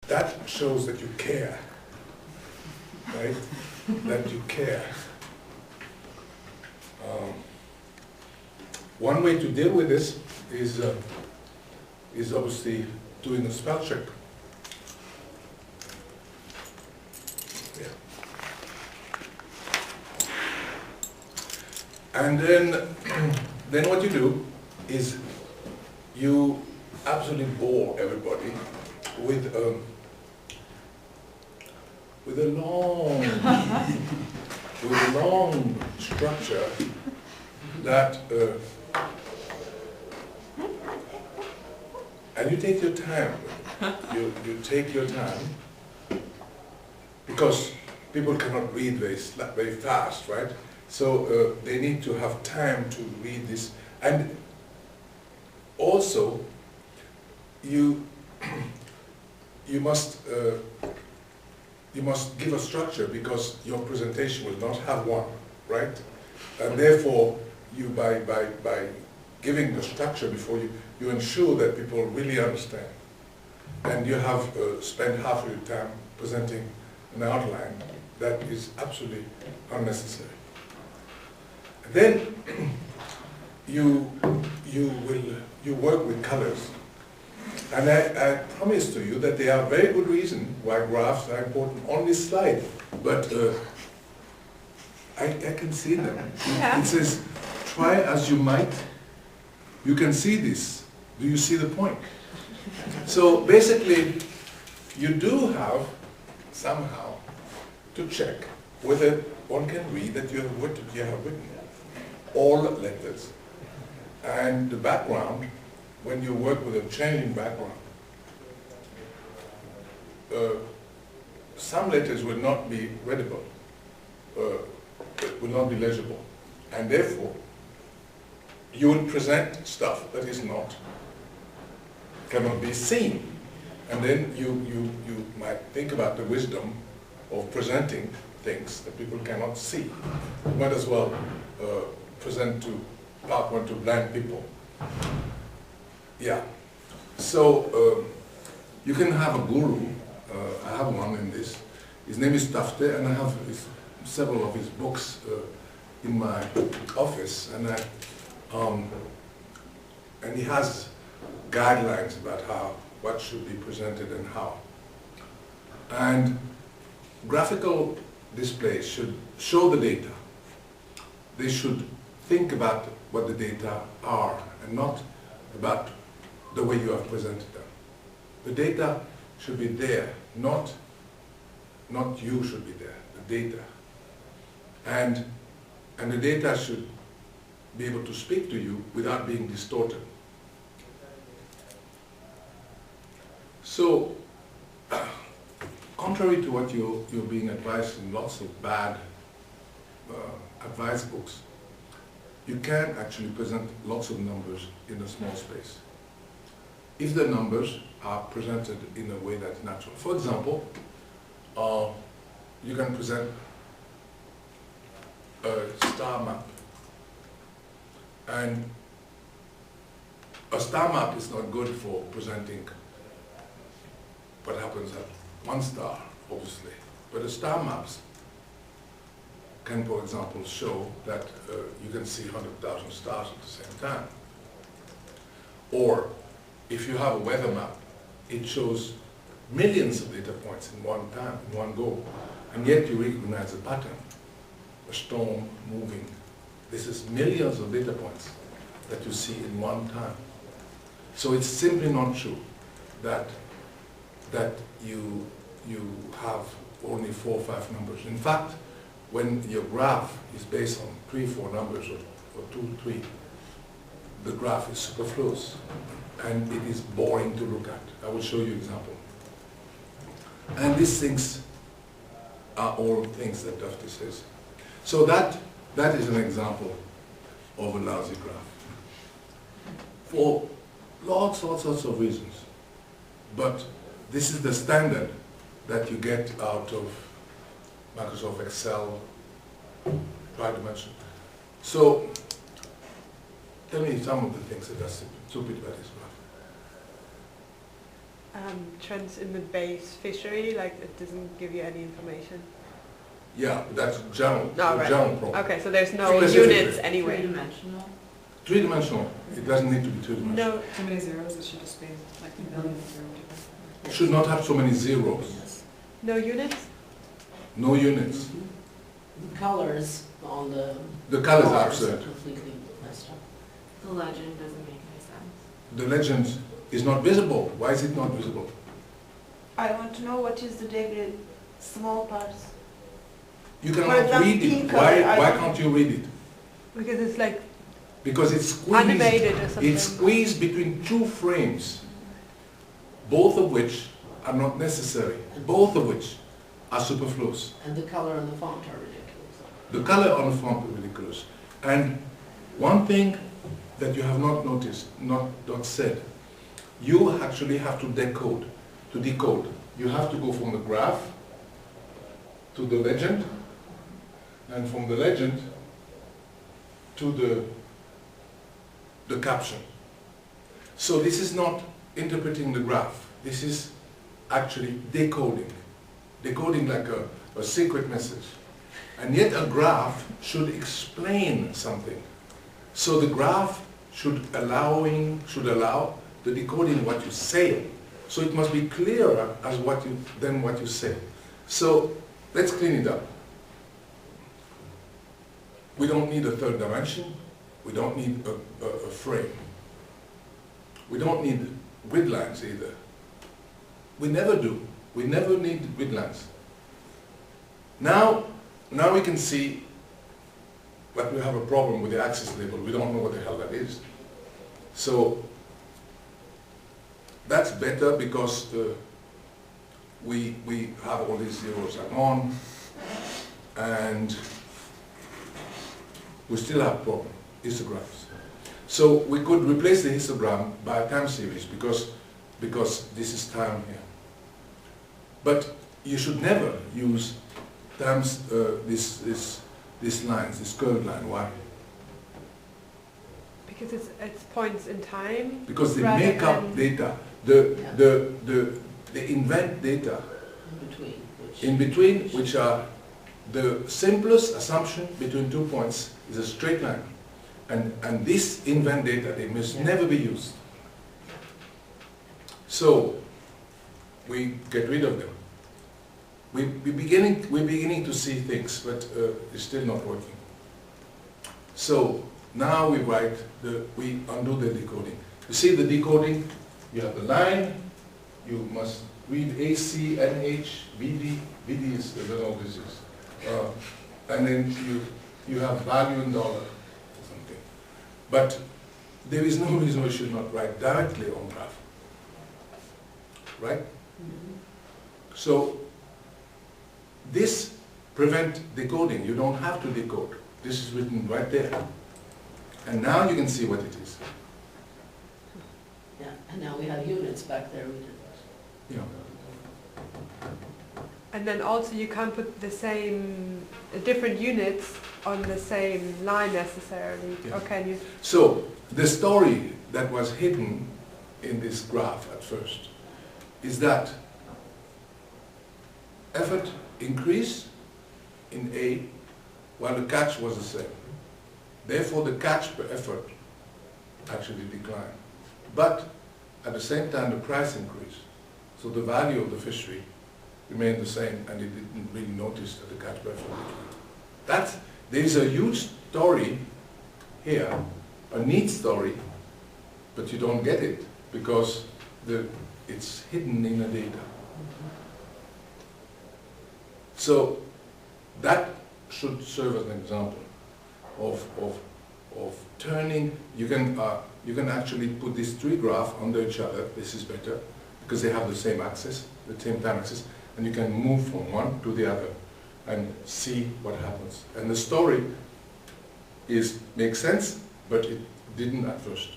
That shows that you care, right? That you care. One way to deal with this is obviously doing a spell check. Yeah. And then what you do is you absolutely bore everybody with a long structure that and you take your time. You take your time because people cannot read very fast, right? So they need to have time to read this, and also you must give a structure because your presentation will not have one, right? And therefore, you by giving the structure before you ensure that people really understand. And you have spent half of your time presenting an outline that is absolutely unnecessary. Then you work with colors. And I promise to you that there are very good reasons why graphs are important on this slide, but I can see them. Yeah. It says, try as you might, you can see this. Do you see the point? So basically, you do have somehow to check whether one can read that you have written all letters. And the background, when you work with a changing background, some letters will not be readable, will not be legible, and therefore you will present stuff that is cannot be seen. And then you might think about the wisdom of presenting things that people cannot see. You might as well present PowerPoint to blind people. Yeah. So you can have a guru. I have one in this. His name is Tafte, and I have several of his books in my office, and he has guidelines about what should be presented and how. And graphical displays should show the data. They should think about what the data are and not about the way you have presented them. The data should be there, not you should be there, the data. And the data should be able to speak to you without being distorted. So, contrary to what you're being advised in lots of bad advice books, you can actually present lots of numbers in a small space, if the numbers are presented in a way that's natural. For example, you can present a star map. And a star map is not good for presenting what happens at one star, obviously. But the star maps can, for example, show that you can see 100,000 stars at the same time. Or if you have a weather map, it shows millions of data points in one time, in one go, and yet you recognize a pattern, a storm moving. This is millions of data points that you see in one time. So it's simply not true that you have only 4 or 5 numbers. In fact, when your graph is based on 3 or 4 numbers or 2 or 3, the graph is superfluous and it is boring to look at. I will show you an example. And these things are all things that Dufty says. So that is an example of a lousy graph for lots of reasons. But this is the standard that you get out of Microsoft Excel, tri-dimension. So tell me some of the things that are stupid about this graph. trends in the base fishery, like it doesn't give you any information? Yeah, that's general, Oh, right. general problem. Okay, so there's no Specifically. units anyway. Three-dimensional. Three-dimensional, it doesn't need to be two-dimensional. No, How many zeros? It should just be like a million zeros. It should not have so many zeros, no units? no units. The colors on The colors are bars absurd. completely messed up. The legend doesn't make any sense. The legend is not visible. Why is it not visible? I want to know what is the degree small parts. You For cannot example, read it. pink Why color, can't you read it? Because it's like Because it's squeezed. animated or something. It's squeezed between two frames, both of which are not necessary, both of which are superfluous. And the color on the font are ridiculous. The color on the font is ridiculous. And one thing that you have not noticed, not said, you actually have to decode. To decode, you have to go from the graph to the legend, and from the legend to the caption. So this is not interpreting the graph. This is actually decoding. Decoding like a secret message. And yet a graph should explain something. So the graph should allow the decoding what you say. So it must be clearer as than what you say. So let's clean it up. We don't need a third dimension. We don't need a frame. We don't need grid lines either. We never do. We never need grid lines. Now we can see that we have a problem with the axis label. We don't know what the hell that is. So that's better because we have all these zeros are gone, and we still have a problem, histograms. So we could replace the histogram by a time series because this is time here. But you should never use times these lines, this curved line. Why? Because it's points in time. Because they rather make up than- data. They invent data in between, which are the simplest assumption between 2 points is a straight line. And this invent data, they must never be used. So we get rid of them. We're beginning to see things, but it's still not working. So now we undo the decoding. You see the decoding, you have the line, you must read AC, NH, VD, VD is, I don't know what this is. And then you have value in dollar or something. But there is no reason we should not write directly on graph. Right? So this prevent decoding. You don't have to decode. This is written right there. And now you can see what it is. Yeah, and now we have units back there. We didn't. Yeah. And then also you can't put the same, different units on the same line necessarily. Yeah. Or can you? So the story that was hidden in this graph at first is that effort increased in A while the catch was the same. Therefore the catch per effort actually declined. But at the same time the price increased. So the value of the fishery remained the same, and it didn't really notice that the catch per effort declined. There is a huge story here, a neat story, but you don't get it because it's hidden in the data. So that should serve as an example of turning. You can actually put these three graphs under each other. This is better because they have the same axis, the same time axis, and you can move from one to the other and see what happens. And the story makes sense, but it didn't at first.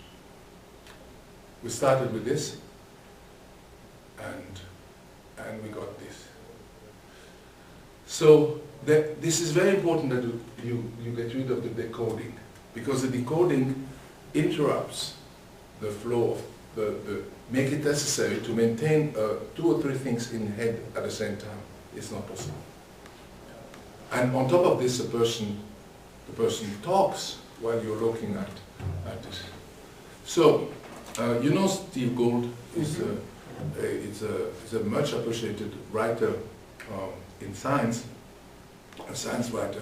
We started with this, and we got this. So this is very important that you get rid of the decoding, because the decoding interrupts the flow of make it necessary to maintain 2 or 3 things in head at the same time. It's not possible. And on top of this, the person talks while you're looking at this. So, you know Steve Gould is a much appreciated writer in science, a science writer,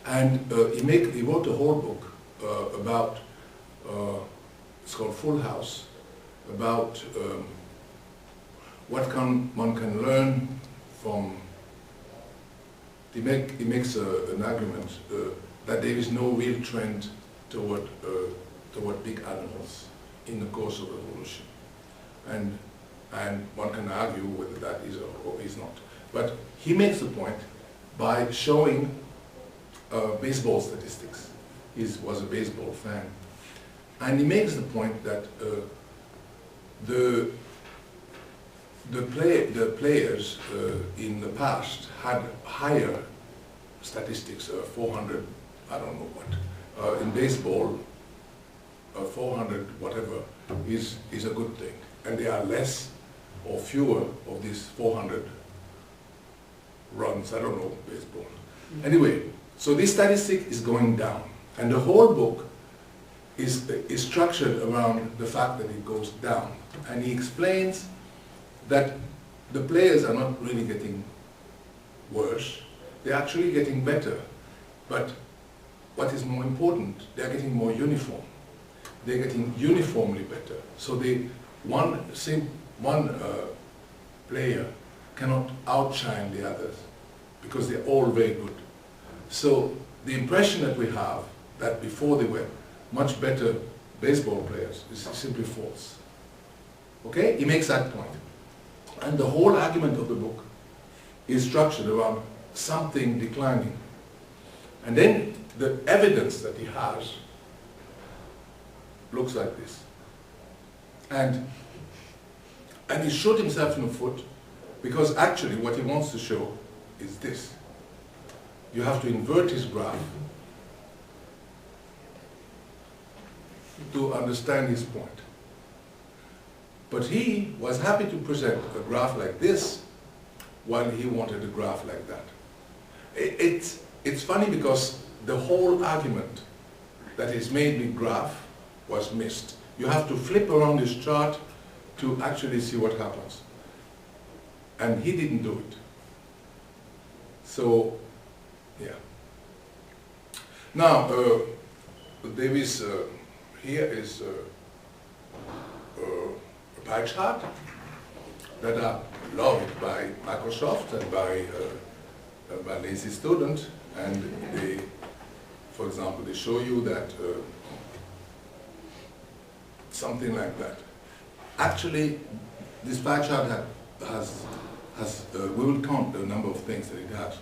and he wrote a whole book about, it's called Full House, about what one can learn from. He makes an argument that there is no real trend toward big animals in the course of evolution, and one can argue whether that is or is not. But he makes the point by showing baseball statistics. He was a baseball fan, and he makes the point that the players in the past had higher statistics, 400, I don't know what. In baseball, 400 whatever is a good thing, and there are less or fewer of these 400 runs. I don't know baseball. Anyway, so this statistic is going down, and the whole book is structured around the fact that it goes down, and he explains that the players are not really getting worse, they're actually getting better. But what is more important, they're getting more uniform. They're getting uniformly better. So one player cannot outshine the others because they're all very good. So the impression that we have that before they were much better baseball players is simply false. Okay? He makes that point. And the whole argument of the book is structured around something declining. And then the evidence that he has looks like this. And he shot himself in the foot because actually what he wants to show is this. You have to invert his graph to understand his point. But he was happy to present a graph like this while he wanted a graph like that. It's funny because the whole argument that is made with graph was missed. You have to flip around this chart to actually see what happens. And he didn't do it. So, yeah. Now, there is, here is a pie chart that are loved by Microsoft and by lazy students, and they, for example, they show you that something like that. Actually, this pie chart has we will count the number of things that it has.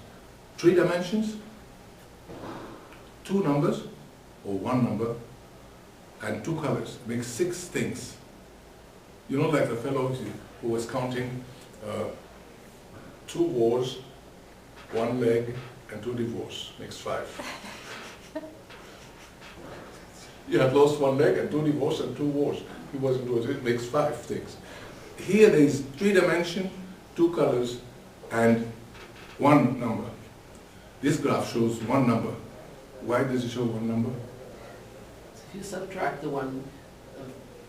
3 dimensions, 2 numbers, or 1 number, and 2 colors. It makes 6 things. You know, like the fellow who was counting 2 wars, 1 leg, and 2 divorce. Makes 5. You had lost 1 leg and 2 divorce and 2 wars. He wasn't doing it. It makes 5 things. Here there is 3 dimensions, 2 colors, and 1 number. This graph shows 1 number. Why does it show 1 number? If you subtract the one,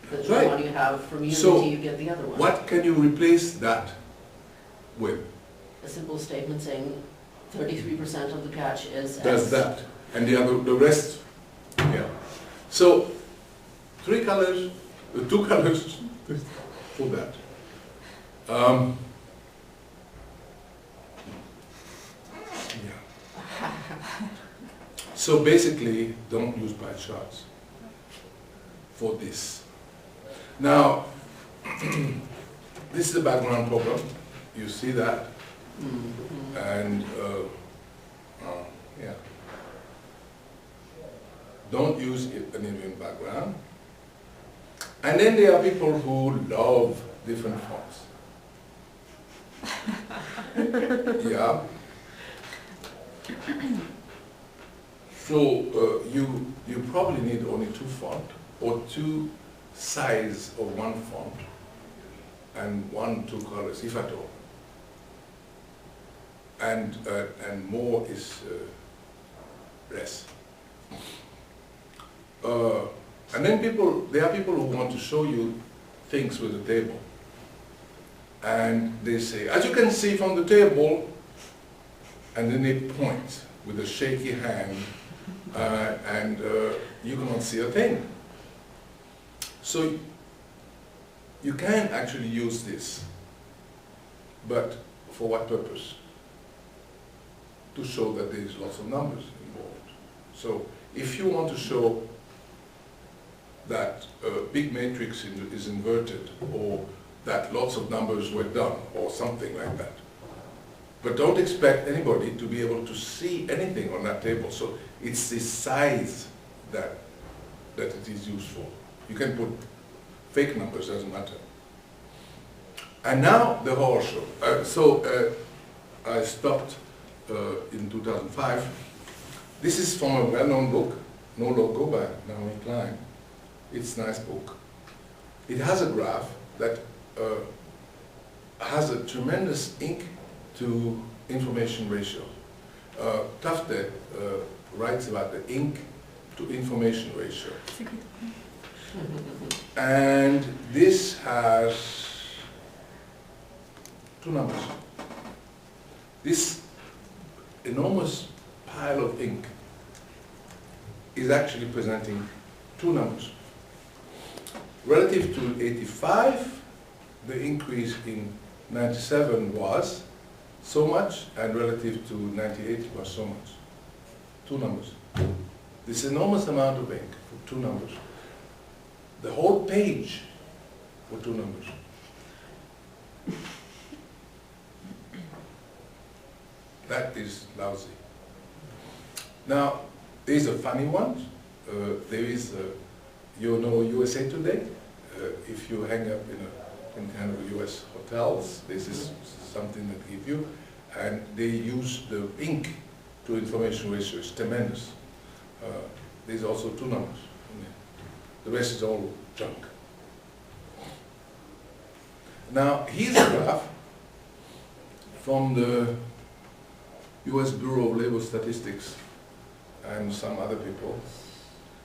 That's the right. one you have from unity, So, you get the other one. What can you replace that with? A simple statement saying 33% of the catch is Does X. that. And the rest, yeah. So, 3 colors, 2 colors for that. Yeah. So basically, don't use pie charts for this. Now, this is the background problem. You see that, Mhm. and yeah. Don't use an Indian background. And then there are people who love different fonts. Yeah. So you probably need only 2 fonts or 2 size of one font and 1-2 colors, if at all. And more is less. And then there are people who want to show you things with the table. And they say, as you can see from the table, and then they point with a shaky hand, and you cannot see a thing. So you can actually use this, but for what purpose? To show that there is lots of numbers involved. So if you want to show that a big matrix is inverted, or that lots of numbers were done, or something like that, but don't expect anybody to be able to see anything on that table. So it's the size that it is used for. You can put fake numbers, doesn't matter. And now the horror show. I stopped in 2005. This is from a well-known book, No Logo by Naomi Klein. It's a nice book. It has a graph that has a tremendous ink to information ratio. Tufte writes about the ink to information ratio. And this has two numbers. This enormous pile of ink is actually presenting two numbers. Relative to 85, the increase in 97 was so much, and relative to 98 was so much. Two numbers. This enormous amount of ink for two numbers. The whole page for two numbers. That is lousy. Now, there is a funny one. There is, you know, USA Today. If you hang up in kind of US hotels, this is something that give you, and they use the ink to information ratio. It's tremendous. There's also two numbers. The rest is all junk. Now, here's a graph from the US Bureau of Labor Statistics and some other people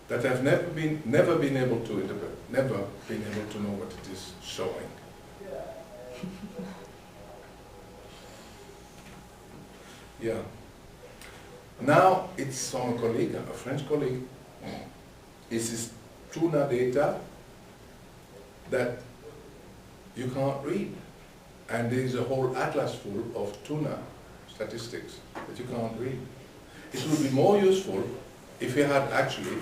that have never been able to interpret, never been able to know what it is showing. Yeah. Now it's from a colleague, a French colleague. This is tuna data that you can't read. And there is a whole atlas full of tuna statistics that you can't read. It would be more useful if we had actually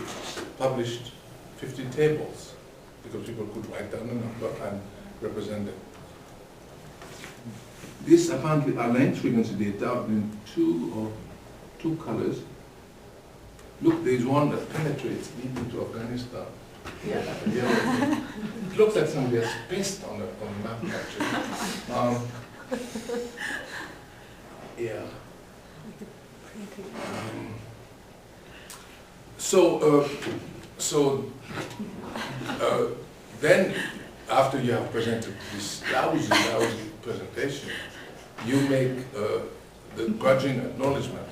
published 50 tables, because people could write down a number and represent it. This apparently are length frequency data in two colors. Look, there is one that penetrates deep into Afghanistan. Yeah. It looks like somebody has pissed on the map, actually. Yeah. Then, after you have presented this lousy presentation, you make the grudging acknowledgement.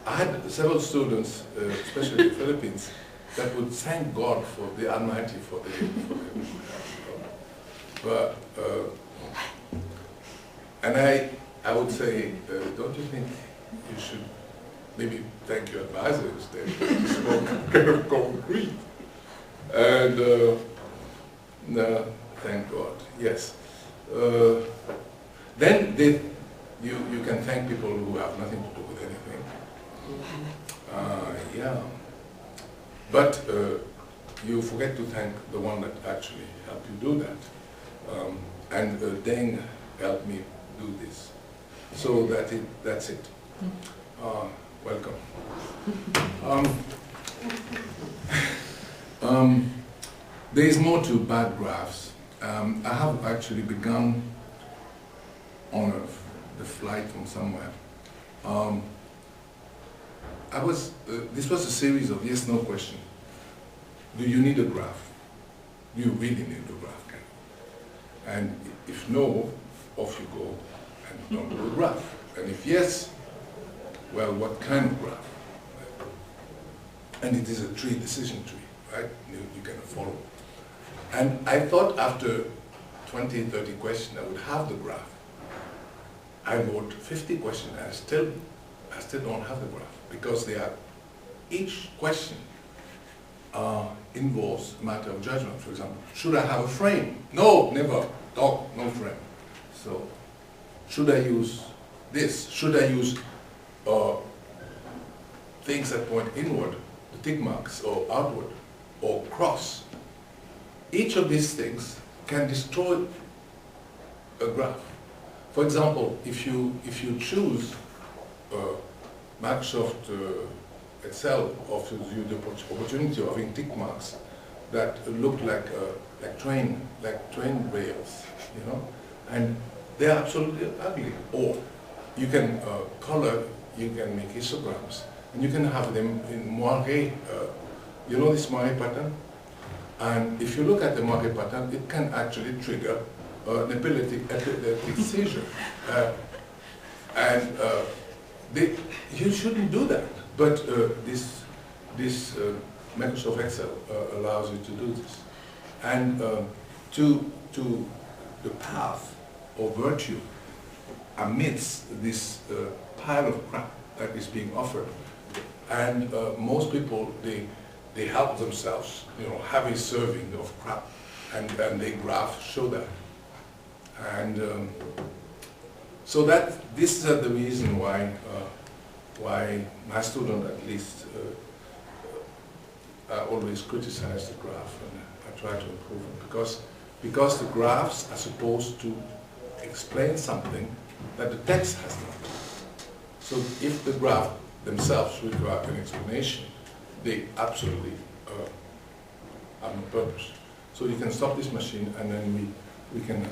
I had several students, especially in the Philippines, that would thank God for the Almighty for the but and I would say, don't you think you should maybe thank your advisor instead? It's more kind of concrete. And no, thank God. Yes. Then you can thank people who have nothing to do with anything. Yeah. But you forget to thank the one that actually helped you do that. And Deng helped me do this. So that's it. Welcome. There is more to bad graphs. I have actually begun on the flight from somewhere. This was a series of yes/no questions. do you need a graph? Do you really need a graph? And if no, off you go and don't do a graph. And if yes, well, what kind of graph? And it is a tree, decision tree, right? You can follow. And I thought after 20, 30 questions, I would have the graph. I wrote 50 questions, and I still don't have the graph, because each question involves a matter of judgment. For example, should I have a frame? No, never. Dog, no frame. So, should I use this? Should I use things that point inward, the tick marks, or outward, or cross? Each of these things can destroy a graph. For example, if you choose Microsoft Excel offers you the opportunity of having tick marks that look like train rails, you know, and they are absolutely ugly. Or you can color, you can make histograms, and you can have them in moiré. You know this moiré pattern? And if you look at the moiré pattern, it can actually trigger an epileptic seizure. You shouldn't do that. But this Microsoft Excel allows you to do this. And to the path of virtue amidst this pile of crap that is being offered. And most people, they help themselves, you know, heavy serving of crap, and they graphs show that. And so this is the reason why my students, at least, I always criticize the graph, and I try to improve it, because the graphs are supposed to explain something that the text has not. So if the graph themselves require an explanation, they absolutely have no purpose. So you can stop this machine, and then we can